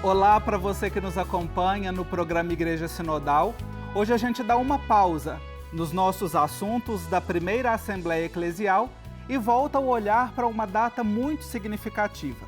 Olá para você que nos acompanha no programa Igreja Sinodal. Hoje a gente dá uma pausa nos nossos assuntos da primeira Assembleia Eclesial e volta o olhar para uma data muito significativa.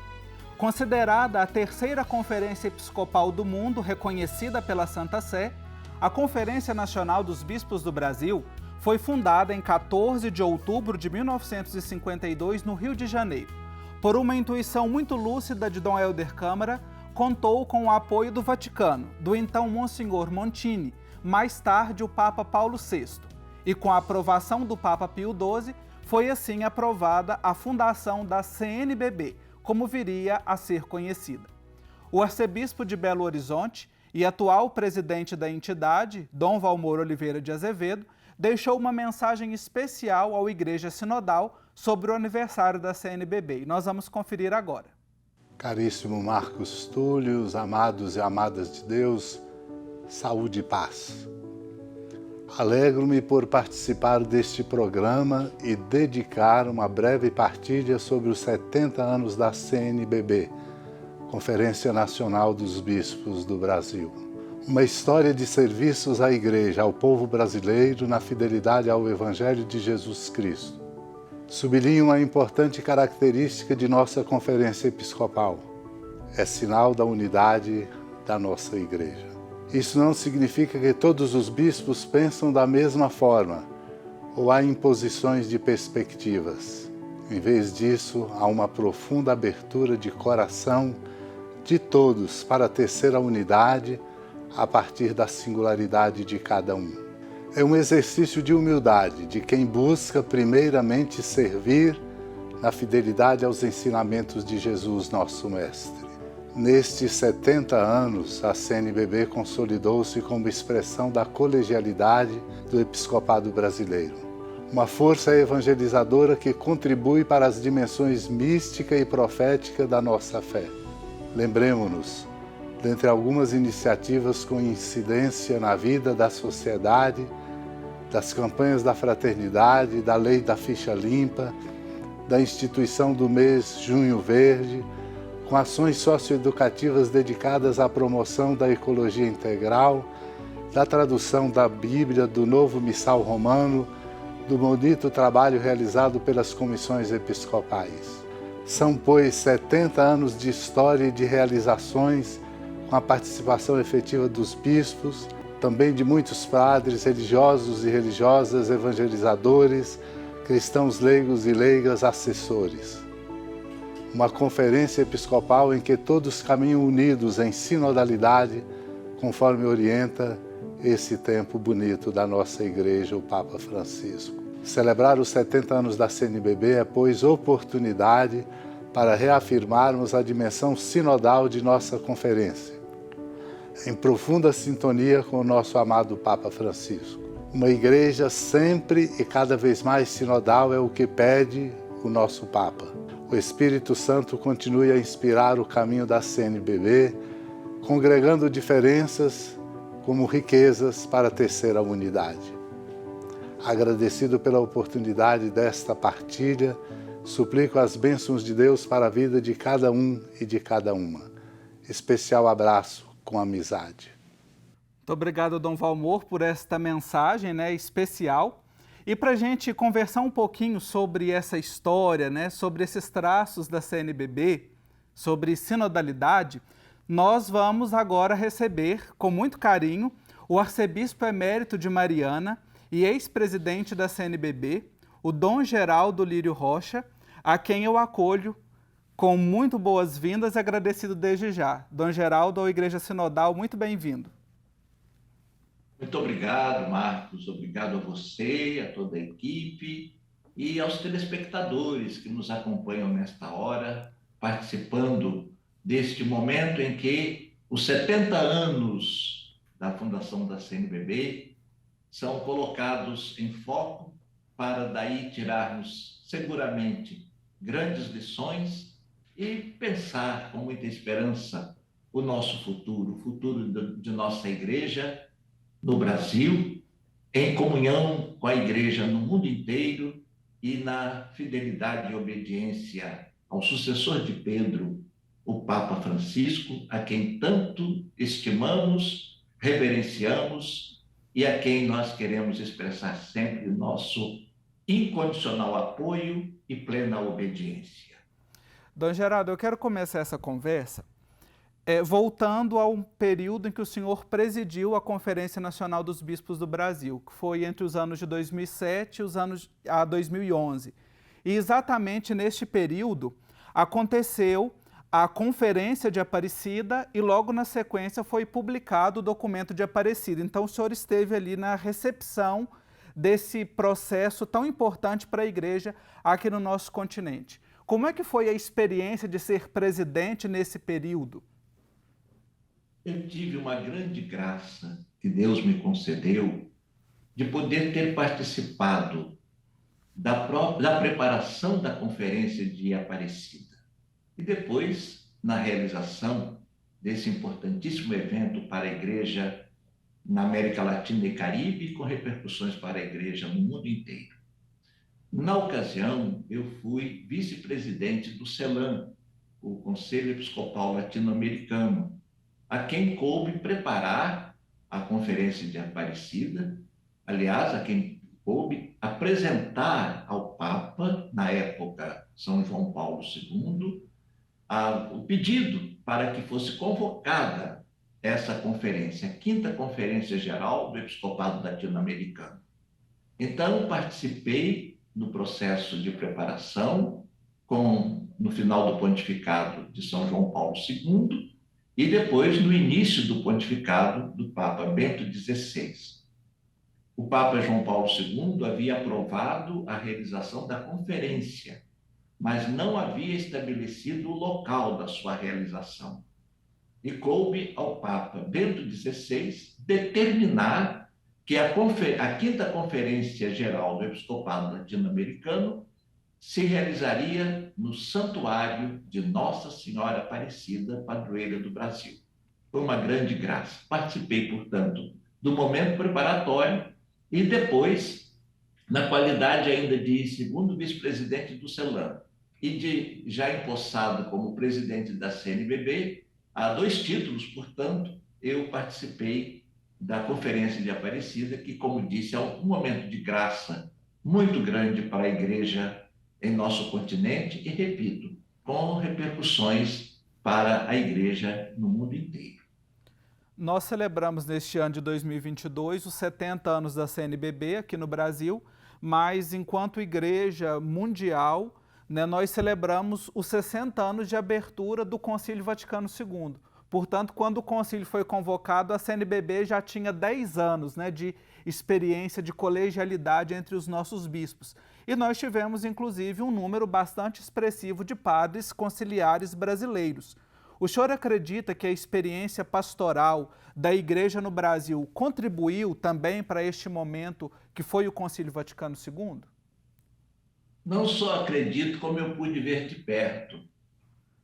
Considerada a terceira conferência episcopal do mundo reconhecida pela Santa Sé, a Conferência Nacional dos Bispos do Brasil foi fundada em 14 de outubro de 1952 no Rio de Janeiro. Por uma intuição muito lúcida de Dom Helder Câmara, contou com o apoio do Vaticano, do então Monsenhor Montini, mais tarde o Papa Paulo VI, e com a aprovação do Papa Pio XII, foi assim aprovada a fundação da CNBB, como viria a ser conhecida. O arcebispo de Belo Horizonte e atual presidente da entidade, Dom Valmor Oliveira de Azevedo, deixou uma mensagem especial ao Igreja Sinodal sobre o aniversário da CNBB, e nós vamos conferir agora. Caríssimo Marcos Túlio, amados e amadas de Deus, saúde e paz. Alegro-me por participar deste programa e dedicar uma breve partilha sobre os 70 anos da CNBB, Conferência Nacional dos Bispos do Brasil. Uma história de serviços à Igreja, ao povo brasileiro, na fidelidade ao Evangelho de Jesus Cristo. Sublinho uma importante característica de nossa Conferência Episcopal. É sinal da unidade da nossa Igreja. Isso não significa que todos os bispos pensam da mesma forma, ou há imposições de perspectivas. Em vez disso, há uma profunda abertura de coração de todos para tecer a unidade a partir da singularidade de cada um. É um exercício de humildade de quem busca primeiramente servir na fidelidade aos ensinamentos de Jesus, nosso Mestre. Nestes 70 anos, a CNBB consolidou-se como expressão da colegialidade do episcopado brasileiro. Uma força evangelizadora que contribui para as dimensões mística e profética da nossa fé. Lembremo-nos, dentre algumas iniciativas com incidência na vida da sociedade, das campanhas da fraternidade, da lei da ficha limpa, da instituição do mês Junho Verde, com ações socioeducativas dedicadas à promoção da ecologia integral, da tradução da Bíblia, do novo missal romano, do bonito trabalho realizado pelas comissões episcopais. São, pois, 70 anos de história e de realizações com a participação efetiva dos bispos, também de muitos padres, religiosos e religiosas, evangelizadores, cristãos leigos e leigas, assessores. Uma conferência episcopal em que todos caminham unidos em sinodalidade, conforme orienta esse tempo bonito da nossa Igreja, o Papa Francisco. Celebrar os 70 anos da CNBB é, pois, oportunidade para reafirmarmos a dimensão sinodal de nossa conferência, em profunda sintonia com o nosso amado Papa Francisco. Uma igreja sempre e cada vez mais sinodal é o que pede o nosso Papa. O Espírito Santo continue a inspirar o caminho da CNBB, congregando diferenças como riquezas para tecer a unidade. Agradecido pela oportunidade desta partilha, suplico as bênçãos de Deus para a vida de cada um e de cada uma. Especial abraço com amizade. Muito obrigado, Dom Valmor, por esta mensagem, especial. E para a gente conversar um pouquinho sobre essa história, sobre esses traços da CNBB, sobre sinodalidade, nós vamos agora receber, com muito carinho, o arcebispo emérito de Mariana e ex-presidente da CNBB, o Dom Geraldo Lírio Rocha, a quem eu acolho com muito boas-vindas e agradecido desde já. Dom Geraldo, ao Igreja Sinodal, muito bem-vindo. Muito obrigado, Marcos. Obrigado a você, a toda a equipe e aos telespectadores que nos acompanham nesta hora, participando deste momento em que os 70 anos da fundação da CNBB são colocados em foco para daí tirarmos seguramente grandes lições e pensar com muita esperança o nosso futuro, o futuro de nossa igreja no Brasil, em comunhão com a igreja no mundo inteiro e na fidelidade e obediência ao sucessor de Pedro, o Papa Francisco, a quem tanto estimamos, reverenciamos e a quem nós queremos expressar sempre nosso incondicional apoio e plena obediência. Dom Geraldo, eu quero começar essa conversa voltando a um período em que o senhor presidiu a Conferência Nacional dos Bispos do Brasil, que foi entre os anos de 2007 e os anos a 2011. E exatamente neste período aconteceu a Conferência de Aparecida e logo na sequência foi publicado o documento de Aparecida. Então o senhor esteve ali na recepção desse processo tão importante para a Igreja aqui no nosso continente. Como é que foi a experiência de ser presidente nesse período? Eu tive uma grande graça que Deus me concedeu de poder ter participado da preparação da Conferência de Aparecida e depois na realização desse importantíssimo evento para a Igreja na América Latina e Caribe, com repercussões para a Igreja no mundo inteiro. Na ocasião, eu fui vice-presidente do CELAM, o Conselho Episcopal Latino-Americano, a quem coube preparar a Conferência de Aparecida, aliás, a quem coube apresentar ao Papa, na época São João Paulo II, o pedido para que fosse convocada essa conferência, a 5ª Conferência Geral do Episcopado Latino-Americano. Então, participei no processo de preparação, no final do pontificado de São João Paulo II, e depois no início do pontificado do Papa Bento XVI. O Papa João Paulo II havia aprovado a realização da conferência, mas não havia estabelecido o local da sua realização. E coube ao Papa Bento XVI determinar que a 5ª Conferência Geral do Episcopado Latino-Americano se realizaria no Santuário de Nossa Senhora Aparecida, padroeira do Brasil. Foi uma grande graça. Participei, portanto, do momento preparatório e depois, na qualidade ainda de segundo vice-presidente do CELAM e já empossado como presidente da CNBB, há 2 títulos, portanto, eu participei da Conferência de Aparecida, que, como disse, é um momento de graça muito grande para a Igreja em nosso continente e, repito, com repercussões para a Igreja no mundo inteiro. Nós celebramos neste ano de 2022 os 70 anos da CNBB aqui no Brasil, mas enquanto Igreja Mundial, nós celebramos os 60 anos de abertura do Concílio Vaticano II. Portanto, quando o concílio foi convocado, a CNBB já tinha 10 anos de experiência de colegialidade entre os nossos bispos. E nós tivemos, inclusive, um número bastante expressivo de padres conciliares brasileiros. O senhor acredita que a experiência pastoral da Igreja no Brasil contribuiu também para este momento que foi o Concílio Vaticano II? Não só acredito, como eu pude ver de perto.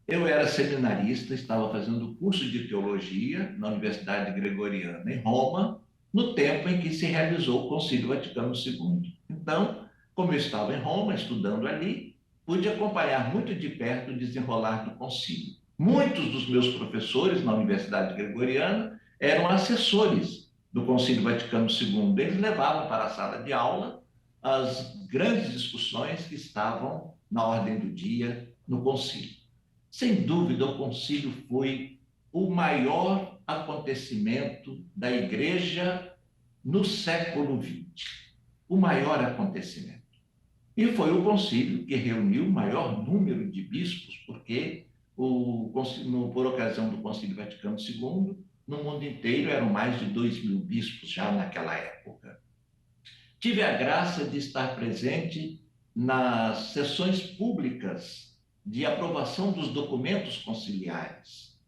Eu era seminarista, estava fazendo curso de teologia na Universidade Gregoriana, em Roma, no tempo em que se realizou o Concílio Vaticano II. Então, como eu estava em Roma, estudando ali, pude acompanhar muito de perto o desenrolar do concílio. Muitos dos meus professores na Universidade Gregoriana eram assessores do Concílio Vaticano II. Eles levavam para a sala de aula as grandes discussões que estavam na ordem do dia no concílio. Sem dúvida, o concílio foi o maior acontecimento da Igreja no século XX. O maior acontecimento. E foi o concílio que reuniu o maior número de bispos, porque, por ocasião do Concílio Vaticano II, no mundo inteiro eram mais de 2.000 bispos já naquela época. Tive a graça de estar presente nas sessões públicas de aprovação dos documentos conciliares,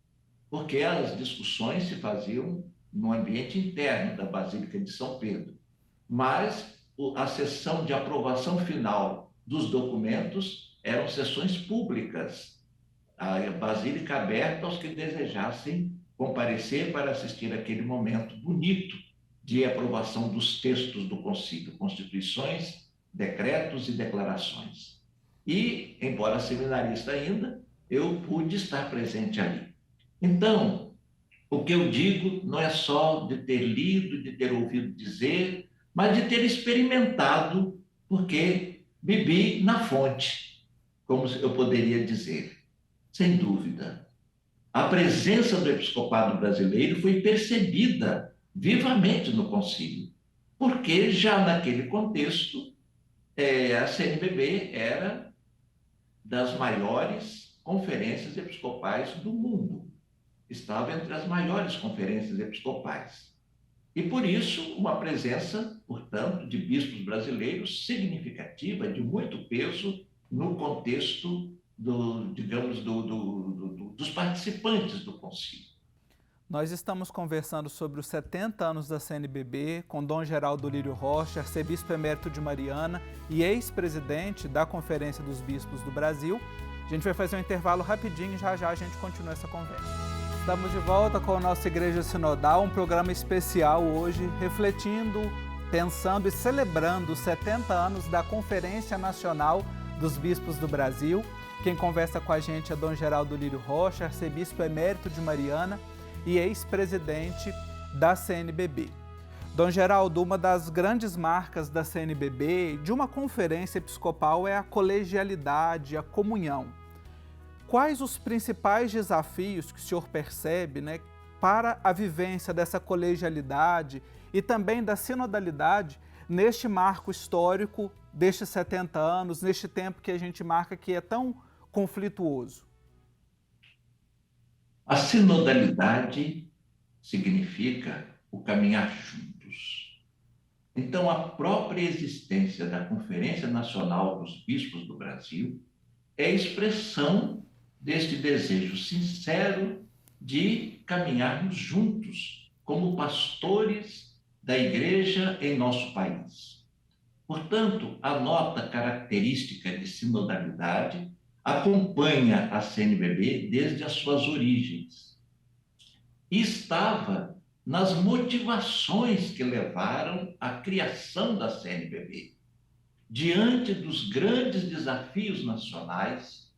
porque as discussões se faziam no ambiente interno da Basílica de São Pedro, mas a sessão de aprovação final dos documentos eram sessões públicas, a Basílica aberta aos que desejassem comparecer para assistir àquele momento bonito de aprovação dos textos do concílio, constituições, decretos e declarações. E, embora seminarista ainda, eu pude estar presente ali. Então, o que eu digo não é só de ter lido, de ter ouvido dizer, mas de ter experimentado, porque bebi na fonte, como eu poderia dizer. Sem dúvida, a presença do episcopado brasileiro foi percebida vivamente no concílio, porque já naquele contexto, a CNBB era das maiores conferências episcopais do mundo. Estava entre as maiores conferências episcopais. E por isso, uma presença, portanto, de bispos brasileiros significativa, de muito peso no contexto dos participantes do concílio. Nós estamos conversando sobre os 70 anos da CNBB com Dom Geraldo Lírio Rocha, arcebispo emérito de Mariana e ex-presidente da Conferência dos Bispos do Brasil. A gente vai fazer um intervalo rapidinho e já a gente continua essa conversa. Estamos de volta com a nossa Igreja Sinodal, um programa especial hoje, refletindo, pensando e celebrando os 70 anos da Conferência Nacional dos Bispos do Brasil. Quem conversa com a gente é Dom Geraldo Lírio Rocha, arcebispo emérito de Mariana e ex-presidente da CNBB. Dom Geraldo, uma das grandes marcas da CNBB, de uma conferência episcopal, é a colegialidade, a comunhão. Quais os principais desafios que o senhor percebe, para a vivência dessa colegialidade e também da sinodalidade neste marco histórico destes 70 anos, neste tempo que a gente marca que é tão conflituoso? A sinodalidade significa o caminhar juntos. Então, a própria existência da Conferência Nacional dos Bispos do Brasil é expressão deste desejo sincero de caminharmos juntos como pastores da Igreja em nosso país. Portanto, a nota característica de sinodalidade acompanha a CNBB desde as suas origens e estava nas motivações que levaram à criação da CNBB. Diante dos grandes desafios nacionais,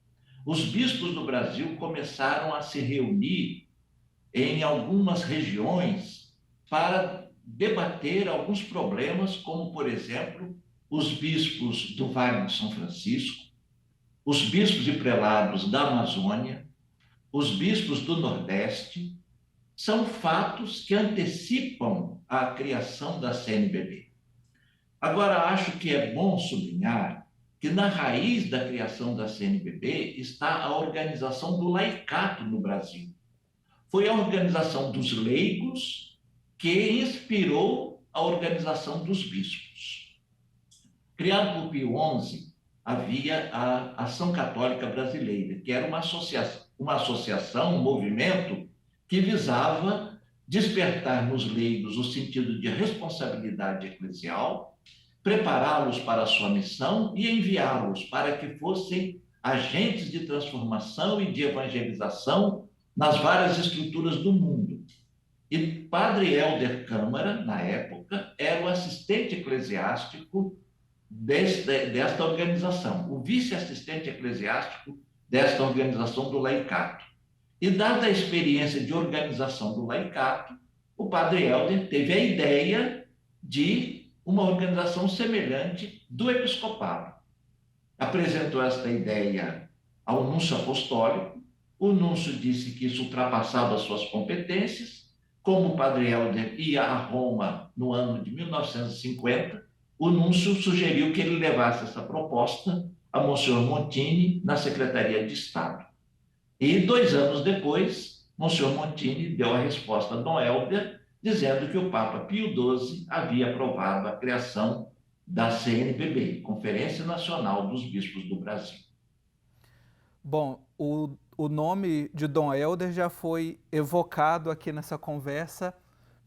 os bispos do Brasil começaram a se reunir em algumas regiões para debater alguns problemas, como, por exemplo, os bispos do Vale de São Francisco, os bispos e prelados da Amazônia, os bispos do Nordeste. São fatos que antecipam a criação da CNBB. Agora, acho que é bom sublinhar que na raiz da criação da CNBB está a organização do laicato no Brasil. Foi a organização dos leigos que inspirou a organização dos bispos. Criado por Pio XI, havia a Ação Católica Brasileira, que era uma associação, um movimento que visava despertar nos leigos o sentido de responsabilidade eclesial, prepará-los para a sua missão e enviá-los para que fossem agentes de transformação e de evangelização nas várias estruturas do mundo. E Padre Helder Câmara, na época, era o assistente eclesiástico desta organização, o vice-assistente eclesiástico desta organização do laicato. E, dada a experiência de organização do laicato, o Padre Helder teve a ideia de uma organização semelhante do episcopado. Apresentou esta ideia ao núncio apostólico, o núncio disse que isso ultrapassava as suas competências. Como o Padre Helder ia a Roma no ano de 1950, o núncio sugeriu que ele levasse essa proposta a Monsenhor Montini na Secretaria de Estado. E 2 anos depois, Monsenhor Montini deu a resposta a Dom Helder, dizendo que o Papa Pio XII havia aprovado a criação da CNBB, Conferência Nacional dos Bispos do Brasil. Bom, o nome de Dom Helder já foi evocado aqui nessa conversa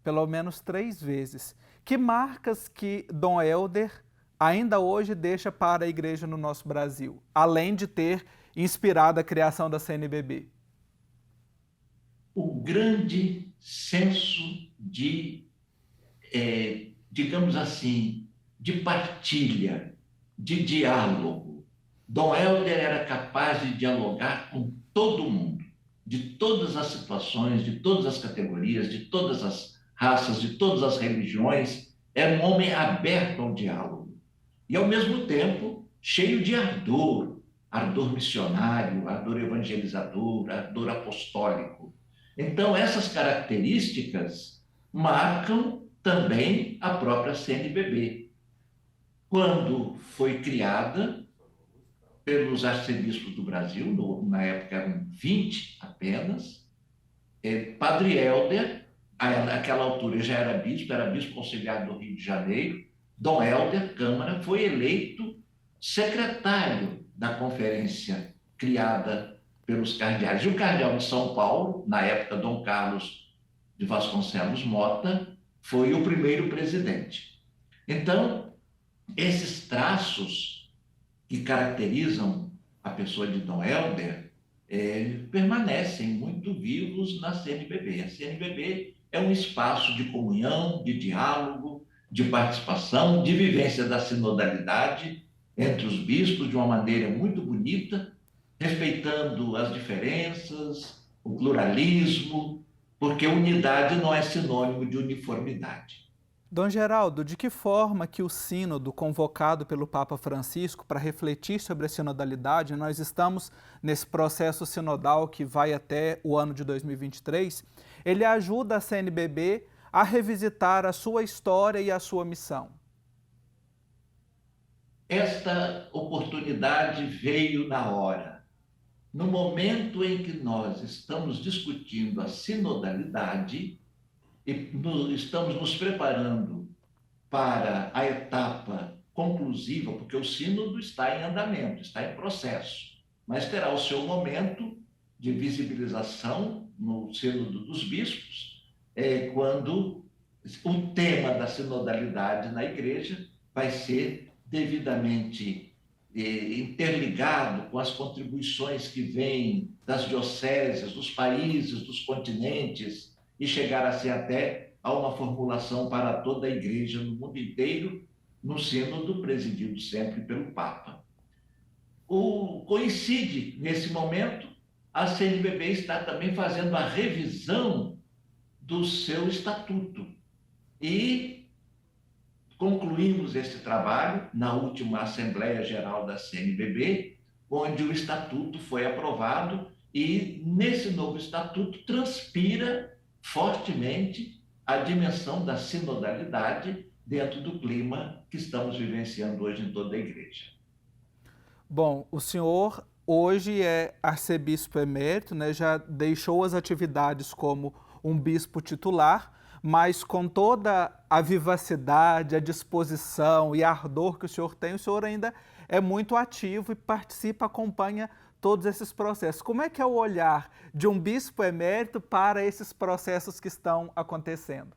pelo menos 3 vezes. Que marcas que Dom Helder ainda hoje deixa para a Igreja no nosso Brasil, além de ter inspirado a criação da CNBB? O grande senso de, digamos assim, de partilha, de diálogo. Dom Helder era capaz de dialogar com todo mundo, de todas as situações, de todas as categorias, de todas as raças, de todas as religiões. Era um homem aberto ao diálogo e, ao mesmo tempo, cheio de ardor, ardor missionário, ardor evangelizador, ardor apostólico. Então, essas características marcam também a própria CNBB. Quando foi criada pelos arcebispos do Brasil, na época eram 20 apenas, Padre Helder, naquela altura já era bispo auxiliar do Rio de Janeiro, Dom Helder Câmara foi eleito secretário da conferência criada pelos cardeais. E o cardeal de São Paulo, na época Dom Carlos de Vasconcelos Mota, foi o primeiro presidente. Então, esses traços que caracterizam a pessoa de Dom Helder permanecem muito vivos na CNBB. A CNBB é um espaço de comunhão, de diálogo, de participação, de vivência da sinodalidade entre os bispos de uma maneira muito bonita, respeitando as diferenças, o pluralismo, porque unidade não é sinônimo de uniformidade. Dom Geraldo, de que forma que o sínodo convocado pelo Papa Francisco para refletir sobre a sinodalidade, nós estamos nesse processo sinodal que vai até o ano de 2023, ele ajuda a CNBB a revisitar a sua história e a sua missão? Esta oportunidade veio na hora. No momento em que nós estamos discutindo a sinodalidade, e estamos nos preparando para a etapa conclusiva, porque o sínodo está em andamento, está em processo, mas terá o seu momento de visibilização no sínodo dos bispos, quando o tema da sinodalidade na igreja vai ser devidamente interligado com as contribuições que vêm das dioceses, dos países, dos continentes, e chegar assim até a uma formulação para toda a igreja no mundo inteiro, no sínodo presidido sempre pelo Papa. Coincide, nesse momento, a CNBB está também fazendo a revisão do seu estatuto. E concluímos esse trabalho na última Assembleia Geral da CNBB, onde o estatuto foi aprovado e, nesse novo estatuto, transpira fortemente a dimensão da sinodalidade dentro do clima que estamos vivenciando hoje em toda a igreja. Bom, o senhor hoje é arcebispo emérito, né? Já deixou as atividades como um bispo titular, mas com toda a vivacidade, a disposição e ardor que o senhor tem, o senhor ainda é muito ativo e participa, acompanha todos esses processos. Como é que é o olhar de um bispo emérito para esses processos que estão acontecendo?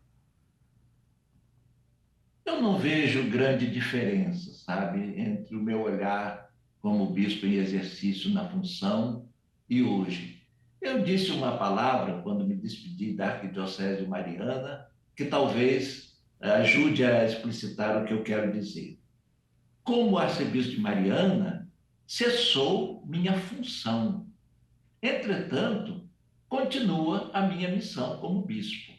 Eu não vejo grande diferença, sabe, entre o meu olhar como bispo em exercício na função e hoje. Eu disse uma palavra quando me despedi da Arquidiocese de Mariana, que talvez ajude a explicitar o que eu quero dizer. Como arcebispo de Mariana, cessou minha função. Entretanto, continua a minha missão como bispo.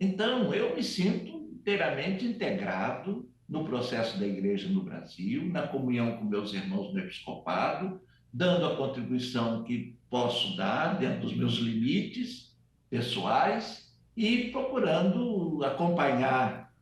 Então, eu me sinto inteiramente integrado no processo da igreja no Brasil, na comunhão com meus irmãos no episcopado, dando a contribuição que posso dar dentro dos meus limites pessoais e procurando acompanhar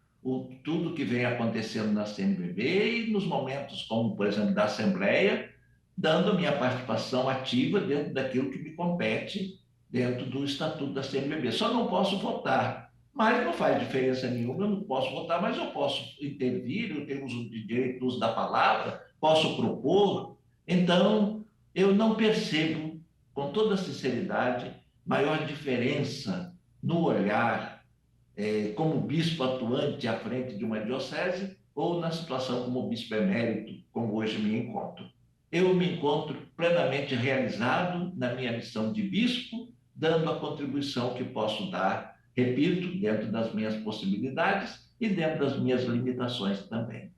tudo que vem acontecendo na CNBB e nos momentos como, por exemplo, da Assembleia, dando a minha participação ativa dentro daquilo que me compete dentro do Estatuto da CNBB. Só não posso votar, mas não faz diferença nenhuma, eu não posso votar, mas eu posso intervir, eu tenho o direito do uso da palavra, posso propor. Então, eu não percebo, com toda sinceridade, maior diferença no olhar como bispo atuante à frente de uma diocese ou na situação como bispo emérito, como hoje me encontro. Eu me encontro plenamente realizado na minha missão de bispo, dando a contribuição que posso dar, repito, dentro das minhas possibilidades e dentro das minhas limitações também.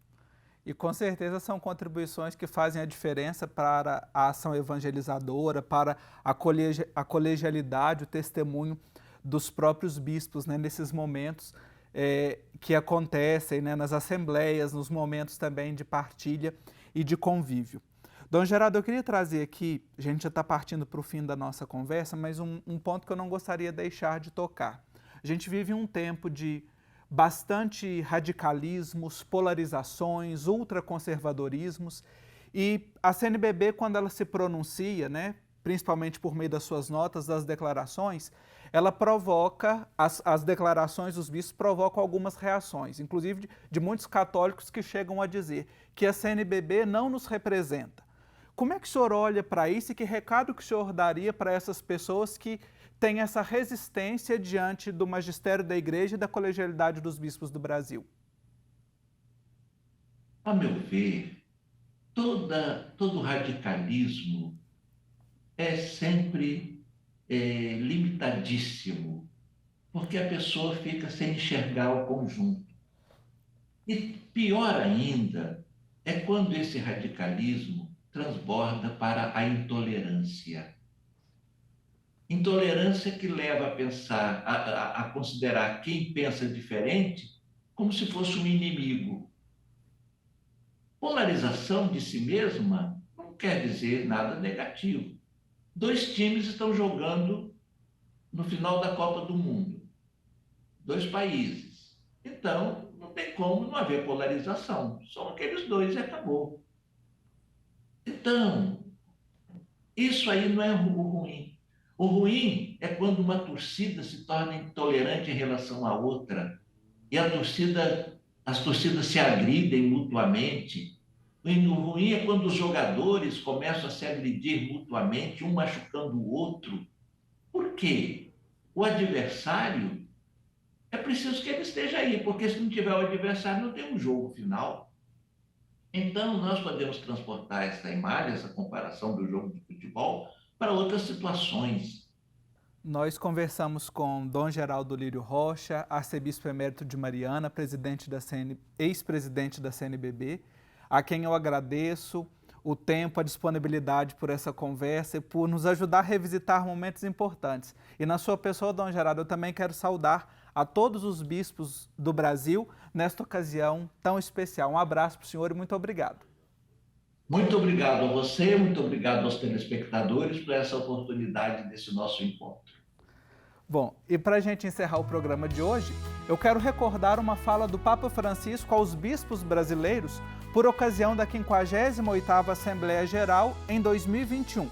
E com certeza são contribuições que fazem a diferença para a ação evangelizadora, para a colegialidade, o testemunho dos próprios bispos, né, nesses momentos que acontecem, né, nas assembleias, nos momentos também de partilha e de convívio. Dom Geraldo, eu queria trazer aqui, a gente já está partindo para o fim da nossa conversa, mas um ponto que eu não gostaria de deixar de tocar. A gente vive um tempo de bastante radicalismos, polarizações, ultraconservadorismos, e a CNBB, quando ela se pronuncia, né, principalmente por meio das suas notas, das declarações, ela provoca, as declarações dos bispos provocam algumas reações, inclusive de muitos católicos que chegam a dizer que a CNBB não nos representa. Como é que o senhor olha para isso e que recado que o senhor daria para essas pessoas que têm essa resistência diante do magistério da Igreja e da colegialidade dos bispos do Brasil? A meu ver, todo radicalismo é sempre limitadíssimo, porque a pessoa fica sem enxergar o conjunto. E pior ainda é quando esse radicalismo transborda para a intolerância. Intolerância que leva a pensar, a considerar quem pensa diferente como se fosse um inimigo. Polarização de si mesma não quer dizer nada negativo. 2 times estão jogando no final da Copa do Mundo. 2 países. Então, não tem como não haver polarização. São aqueles 2 e acabou. Então, isso aí não é o ruim. O ruim é quando uma torcida se torna intolerante em relação à outra e as torcidas se agridem mutuamente. O ruim é quando os jogadores começam a se agredir mutuamente, um machucando o outro. Por quê? O adversário, é preciso que ele esteja aí, porque se não tiver o adversário, não tem um jogo final. Então, nós podemos transportar essa imagem, essa comparação do jogo de futebol para outras situações. Nós conversamos com Dom Geraldo Lírio Rocha, arcebispo emérito de Mariana, ex-presidente da CNBB, a quem eu agradeço o tempo, a disponibilidade por essa conversa e por nos ajudar a revisitar momentos importantes. E na sua pessoa, Dom Geraldo, eu também quero saudar a todos os bispos do Brasil nesta ocasião tão especial. Um abraço para o senhor e muito obrigado. Muito obrigado a você, muito obrigado aos telespectadores por essa oportunidade desse nosso encontro. Bom, e para a gente encerrar o programa de hoje, eu quero recordar uma fala do Papa Francisco aos bispos brasileiros por ocasião da 58ª Assembleia Geral em 2021,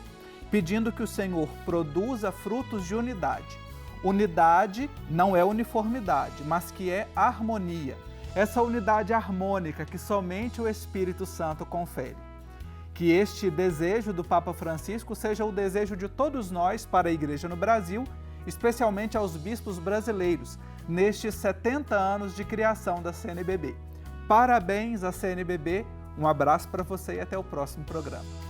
pedindo que o Senhor produza frutos de unidade. Unidade não é uniformidade, mas que é harmonia. Essa unidade harmônica que somente o Espírito Santo confere. Que este desejo do Papa Francisco seja o desejo de todos nós para a Igreja no Brasil, especialmente aos bispos brasileiros, nestes 70 anos de criação da CNBB. Parabéns à CNBB, um abraço para você e até o próximo programa.